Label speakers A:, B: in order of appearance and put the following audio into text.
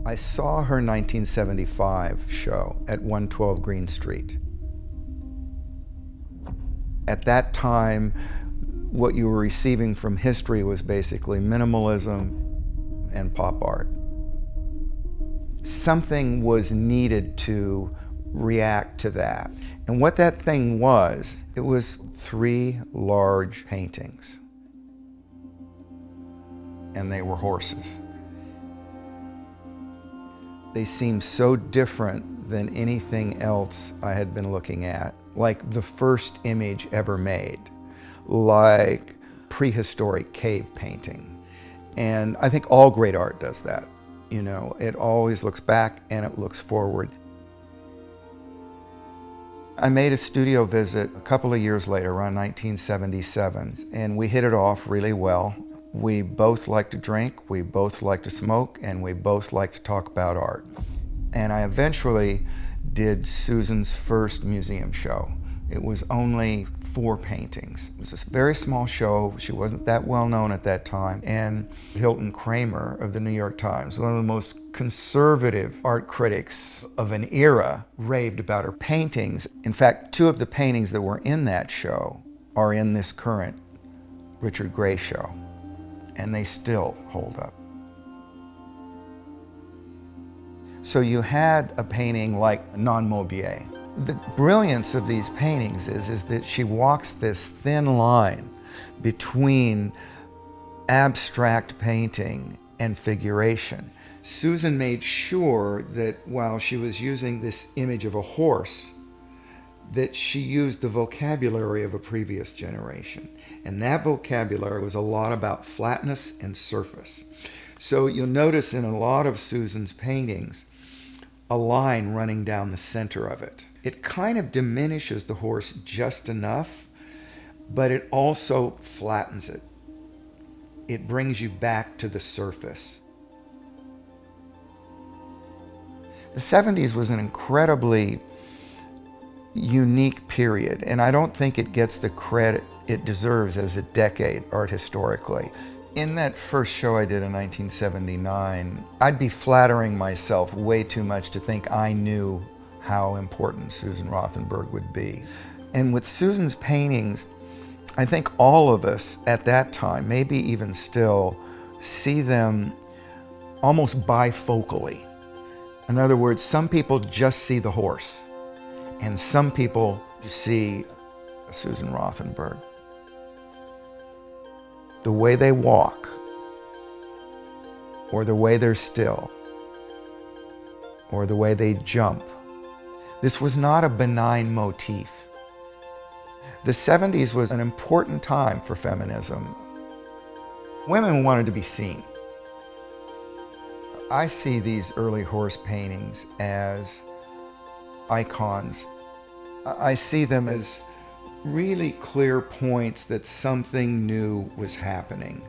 A: I saw her 1975 show at 112 Green Street. At that time, what you were receiving from history was basically minimalism and pop art. Something was needed to react to that. And what that thing was, it was 3 large paintings. And they were horses. They seemed so different than anything else I had been looking at, like the first image ever made, like prehistoric cave painting. And I think all great art does that. You know, it always looks back and it looks forward. I made a studio visit a couple of years later, around 1977, and we hit it off really well. We both like to drink, we both like to smoke, and we both like to talk about art. And I eventually did Susan's first museum show. It was only 4 paintings. It was a very small show. She wasn't that well known at that time. And Hilton Kramer of the New York Times, one of the most conservative art critics of an era, raved about her paintings. In fact, 2 of the paintings that were in that show are in this current Richard Gray show, and they still hold up. So you had a painting like Non Mauvier. The brilliance of these paintings is that she walks this thin line between abstract painting and figuration. Susan made sure that while she was using this image of a horse, that she used the vocabulary of a previous generation. And that vocabulary was a lot about flatness and surface. So you'll notice in a lot of Susan's paintings, a line running down the center of it. It kind of diminishes the horse just enough, but it also flattens it. It brings you back to the surface. The 70s was an incredibly unique period, and I don't think it gets the credit it deserves as a decade art historically. In that first show I did in 1979, I'd be flattering myself way too much to think I knew how important Susan Rothenberg would be. And with Susan's paintings, I think all of us at that time, maybe even still, see them almost bifocally. In other words, some people just see the horse, and some people see Susan Rothenberg. The way they walk, or the way they're still, or the way they jump. This was not a benign motif. The 70s was an important time for feminism. Women wanted to be seen. I see these early horse paintings as icons. I see them as really clear points that something new was happening.